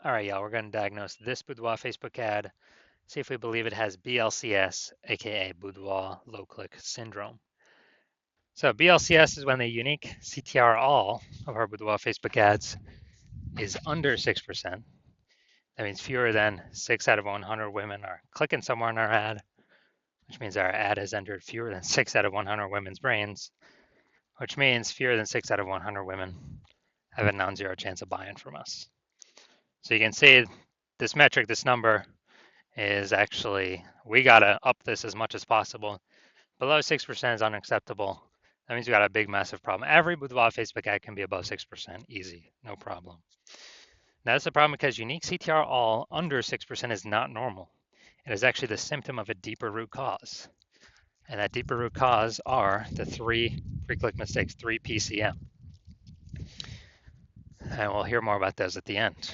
All right, y'all, we're going to diagnose this Boudoir Facebook ad, see if we believe it has BLCS, aka Boudoir Low Click Syndrome. So BLCS is when the unique CTR all of our Boudoir Facebook ads is under 6%. That means fewer than 6 out of 100 women are clicking somewhere in our ad, which means our ad has entered fewer than 6 out of 100 women's brains, which means fewer than 6 out of 100 women have a non-zero chance of buying from us. So you can see this metric, this number, is actually, we got to up this as much as possible. Below 6% is unacceptable. That means we got a big, massive problem. Every Boudoir Facebook ad can be above 6%, easy, no problem. Now, that's a problem because unique CTR all under 6% is not normal. It is actually the symptom of a deeper root cause. And that deeper root cause are the 3 pre-click mistakes, 3 PCM. And we'll hear more about those at the end.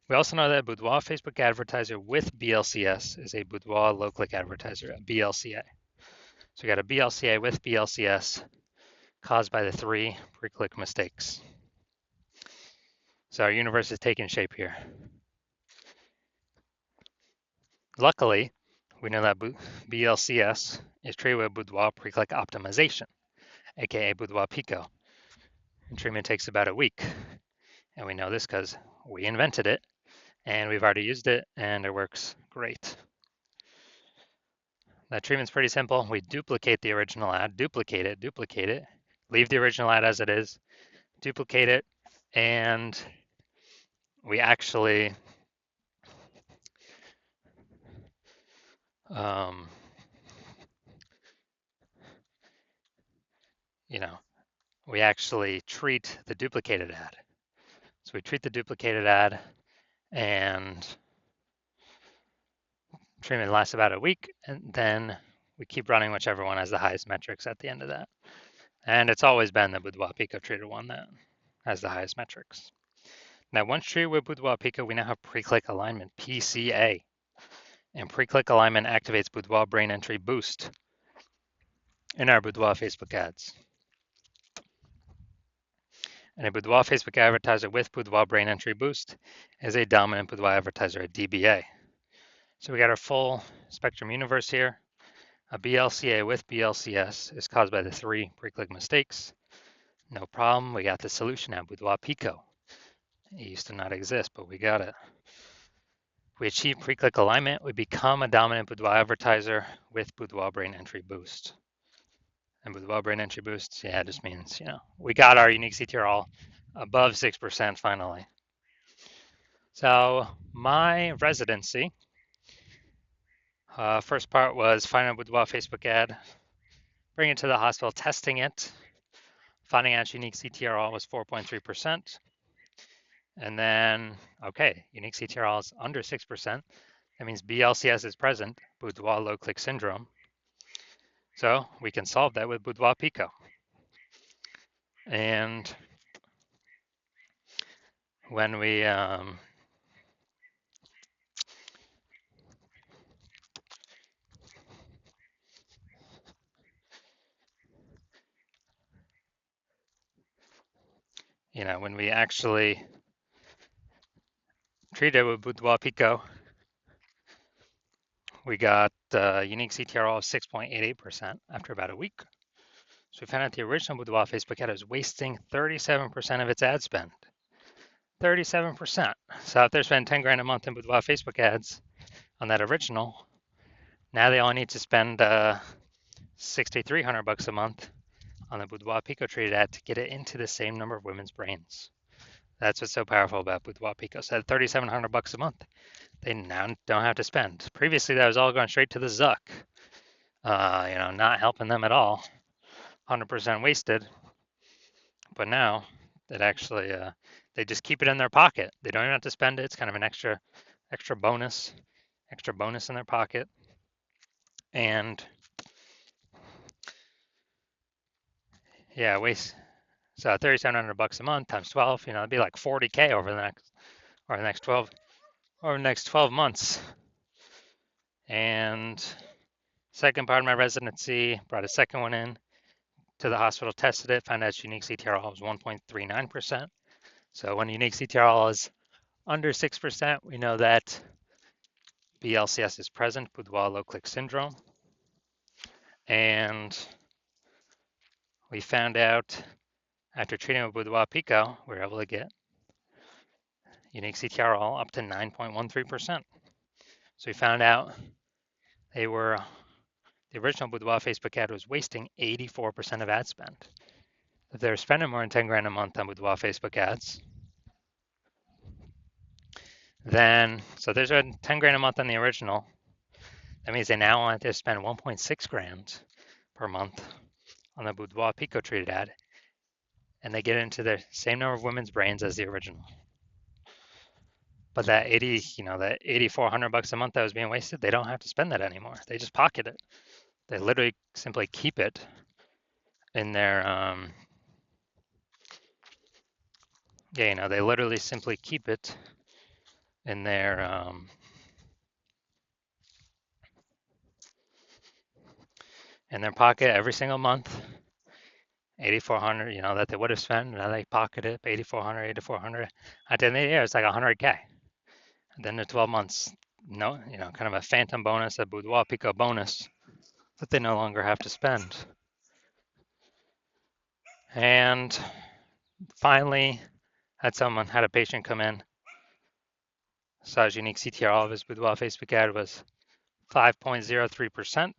We also know that a Boudoir Facebook advertiser with BLCS is a Boudoir low-click advertiser, a BLCA. So we got a BLCA with BLCS caused by the 3 pre-click mistakes. So our universe is taking shape here. Luckily, we know that BLCS is treated with Boudoir pre-click optimization, aka Boudoir Pico. And treatment takes about a week. And we know this because we invented it and we've already used it and it works great. That treatment's pretty simple. We duplicate the original ad, duplicate it, leave the original ad as it is, duplicate it, and we actually we actually treat the duplicated ad. So we treat the duplicated ad and treatment lasts about a week, and then we keep running whichever one has the highest metrics at the end of that. And it's always been the Boudoir Pico treated one that has the highest metrics. Now, once treated with Boudoir Pico, we now have pre-click alignment, PCA. And pre-click alignment activates Boudoir brain entry boost in our Boudoir Facebook ads. And a Boudoir Facebook advertiser with Boudoir brain entry boost is a dominant Boudoir advertiser, a DBA. So we got our full spectrum universe here. A BLCA with BLCS is caused by the 3 pre-click mistakes. No problem, we got the solution now, Boudoir Pico. It used to not exist, but we got it. We achieve pre-click alignment, we become a dominant Boudoir advertiser with Boudoir brain entry boost. And Boudoir brain entry boost, yeah, it just means, we got our unique CTR all above 6% finally. So my residency, first part was finding a Boudoir Facebook ad, bring it to the hospital, testing it, finding out unique CTR all was 4.3%. And then, okay, unique CTR all is under 6%. That means BLCS is present, Boudoir low click syndrome. So we can solve that with Boudoir Pico. And when we when we actually treat it with Boudoir Pico, we got unique CTR all of 6.88% after about a week. So we found out the original Boudoir Facebook ad was wasting 37% of its ad spend. 37%. So if they're spending 10 grand a month in Boudoir Facebook ads on that original, now they only need to spend $6,300 a month on the Boudoir Pico treated ad to get it into the same number of women's brains. That's what's so powerful about Boudoir Pico. So at $3,700 a month, they now don't have to spend. Previously, that was all going straight to the Zuck. Not helping them at all. 100% wasted. But now it actually, they just keep it in their pocket. They don't even have to spend it. It's kind of an extra bonus in their pocket. And yeah, so $3,700 a month times 12, it'd be like 40K over the next 12 months. And second part of my residency, brought a second one in to the hospital, tested it, found out its unique CTR all was 1.39%. So when unique CTR all is Under 6%, we know that BLCS is present, Boudoir low click syndrome. And we found out after treating with Boudoir Pico, we were able to get unique CTR all up to 9.13%. So we found out the original Boudoir Facebook ad was wasting 84% of ad spend. If they're spending more than 10 grand a month on Boudoir Facebook ads, then, so there's a 10 grand a month on the original. That means they now want to spend 1.6 grand per month on the Boudoir Pico treated ad, and they get into the same number of women's brains as the original. But that 8,400 bucks a month that was being wasted, they don't have to spend that anymore. They just pocket it. They literally simply keep it in their, they literally simply keep it in their, in their pocket every single month. 8,400, that they would have spent. Now they pocket it, 8,400, 8,400. At the end of the year, it's like 100K. And then the 12 months, kind of a phantom bonus, a Boudoir Pico bonus that they no longer have to spend. And finally, had a patient come in, saw his unique CTR of his Boudoir Facebook ad was 5.03%.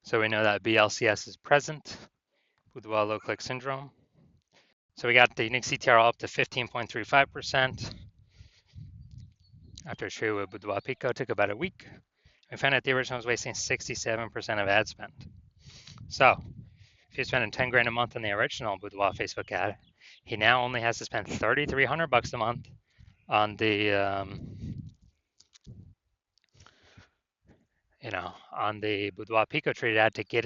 So we know that BLCS is present, Boudoir low click syndrome. So we got the unique CTR up to 15.35%. After treated with Boudoir Pico, took about a week. We found out the original was wasting 67% of ad spend. So if you're spending 10 grand a month on the original Boudoir Facebook ad, he now only has to spend 3,300 bucks a month on the on the Boudoir Pico treated ad to get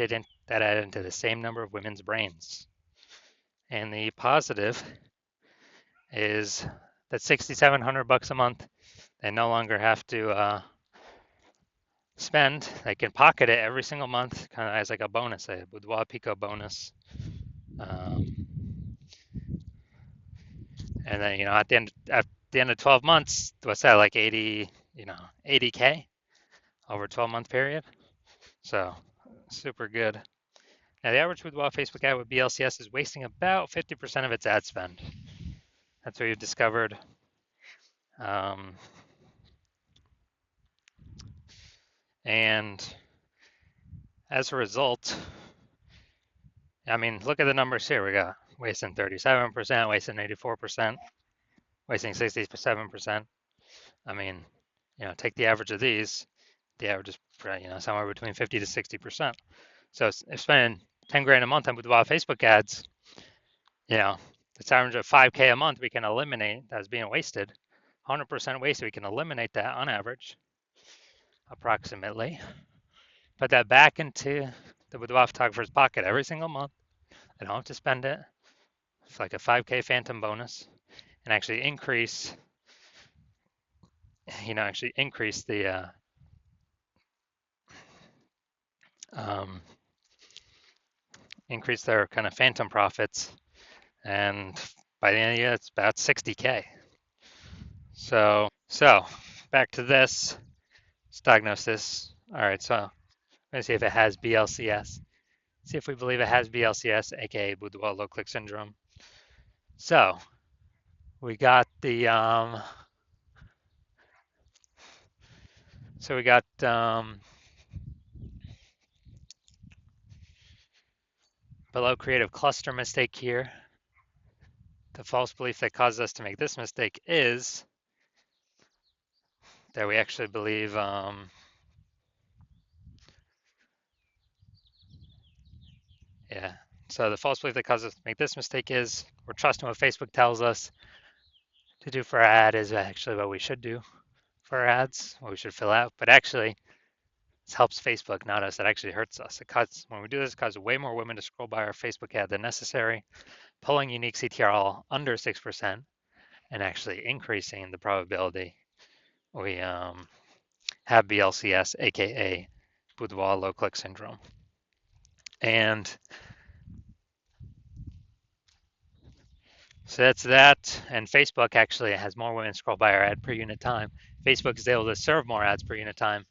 that ad into the same number of women's brains. And the positive is that 6,700 bucks a month, they no longer have to spend. They can pocket it every single month, kind of as like a bonus, a Boudoir Pico bonus. And then at the end of 12 months, what's that, like 80K over a 12-month period? So super good. Now the average Boudoir Facebook ad with BLCS is wasting about 50% of its ad spend. That's what we've discovered. And as a result, look at the numbers here. We got wasting 37%, wasting 84%, wasting 67%. Take the average of these. The average is somewhere between 50 to 60%. So if spending 10 grand a month on Boudoir Facebook ads, it's average of 5K a month we can eliminate that's being wasted. 100% wasted, we can eliminate that on average, approximately. Put that back into the Boudoir photographer's pocket every single month. They don't have to spend it. It's like a 5K phantom bonus, and actually increase the increase their kind of phantom profits, and by the end of the year, it's about 60K. So back to this. Let's diagnose this. All right, so I'm gonna see if it has BLCS. See if we believe it has BLCS, aka Boudoir low click syndrome. So we got the below creative cluster mistake here. The false belief that caused us to make this mistake is that we actually believe so the false belief that caused us to make this mistake is we're trusting what Facebook tells us to do for our ad is actually what we should do for our ads, what we should fill out. But actually, this helps Facebook, not us. It actually hurts us. When we do this, it causes way more women to scroll by our Facebook ad than necessary, pulling unique CTRL under 6% and actually increasing the probability we have BLCS, aka Boudoir low click syndrome. And So that's that. And Facebook actually has more women scroll by our ad per unit time. Facebook is able to serve more ads per unit time,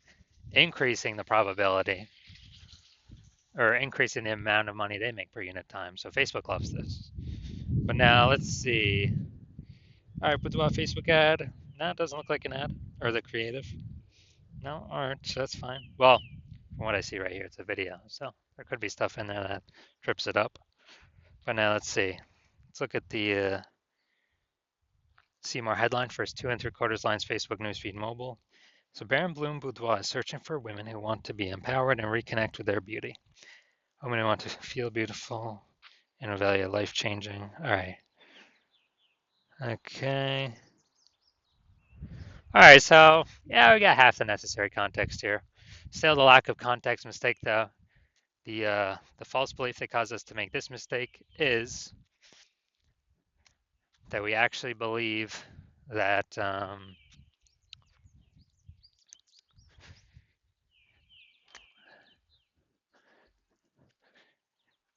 increasing the probability or increasing the amount of money they make per unit time. So Facebook loves this. But now let's see. All right, Boudoir Facebook ad. No, it doesn't look like an ad. Or the creative. No, all right, so that's fine. Well, from what I see right here, it's a video. So there could be stuff in there that trips it up. But now let's see. Let's look at the see more headline first 2 3/4 lines Facebook newsfeed mobile. So Baron Bloom Boudoir is searching for women who want to be empowered and reconnect with their beauty. Women who want to feel beautiful and value life changing. All right. Okay. All right. So yeah, we got half the necessary context here. Still, the lack of context mistake, though. The false belief that caused us to make this mistake is that we actually believe that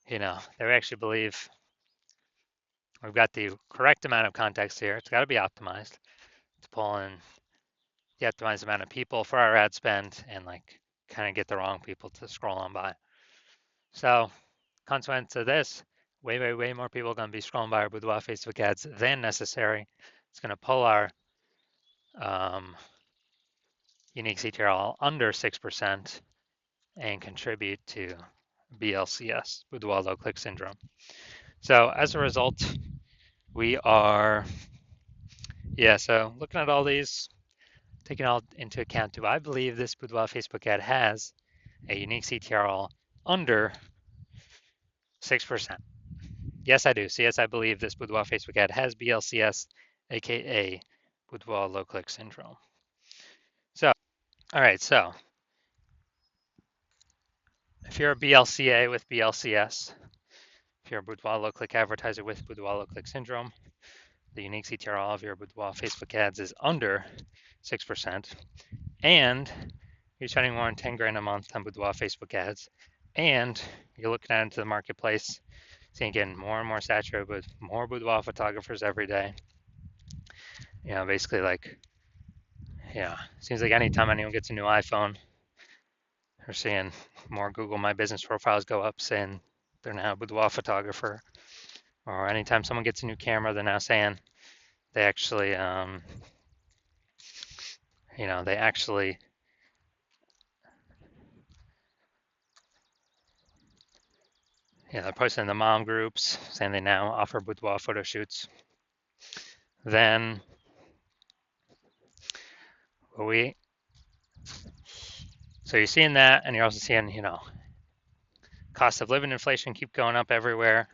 that we actually believe we've got the correct amount of context here. It's got to be optimized to pull in the optimized amount of people for our ad spend and like kind of get the wrong people to scroll on by. So, consequence of this, way more people are going to be scrolling by our Boudoir Facebook ads than necessary. It's going to pull our um, unique CTRL under 6% and contribute to BLCS, Boudoir low click syndrome. So as a result, we are, so looking at all these, taking all into account, do I believe this Boudoir Facebook ad has a unique CTRL under 6%? Yes, I do. So yes, I believe this Boudoir Facebook ad has BLCS, aka Boudoir low click syndrome. So, all right, so if you're a BLCA with BLCS, if you're a Boudoir low click advertiser with Boudoir low click syndrome, the unique CTRL of your Boudoir Facebook ads is under 6%, and you're spending more than 10 grand a month on Boudoir Facebook ads, and you're looking out into the marketplace, seeing getting more and more saturated with more boudoir photographers every day. Basically like, seems like anytime anyone gets a new iPhone, we're seeing more Google My Business profiles go up saying they're now a boudoir photographer. Or anytime someone gets a new camera, they're now saying they actually, they're posting in the mom groups saying they now offer boudoir photo shoots. Then so you're seeing that, and you're also seeing, cost of living inflation keep going up everywhere,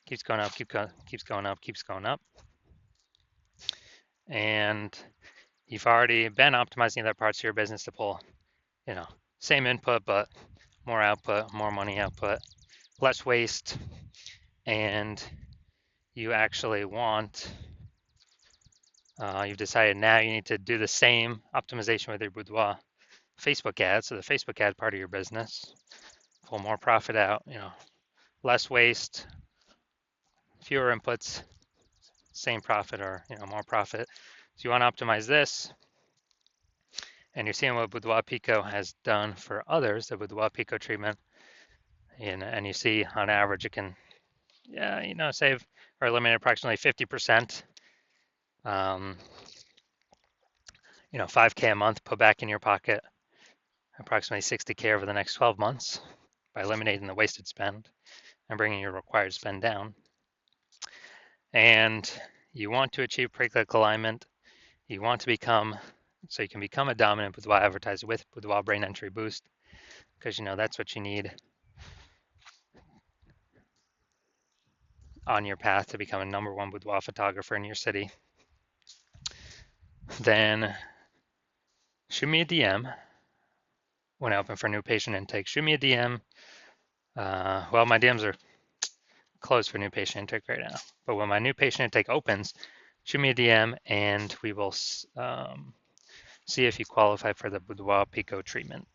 keeps going up, keeps going up. And you've already been optimizing other parts of your business to pull, same input, but more output, more money output, less waste. And you actually want, you've decided now you need to do the same optimization with your Boudoir Facebook ads, so the Facebook ad part of your business, pull more profit out, less waste, fewer inputs, same profit or more profit. So you want to optimize this, and you're seeing what Boudoir Pico has done for others, the Boudoir Pico treatment, and you see on average it can, save or eliminate approximately 50%. 5K a month put back in your pocket, approximately 60K over the next 12 months by eliminating the wasted spend and bringing your required spend down. And you want to achieve pre-click alignment. You want to become, so you can become a dominant Boudoir advertiser with Boudoir Brain Entry Boost, because that's what you need on your path to become a #1 boudoir photographer in your city. Then shoot me a DM when I open for new patient intake. Shoot me a DM. Well, my DMs are closed for new patient intake right now, but when my new patient intake opens, shoot me a DM and we will see if you qualify for the Boudoir Pico treatment.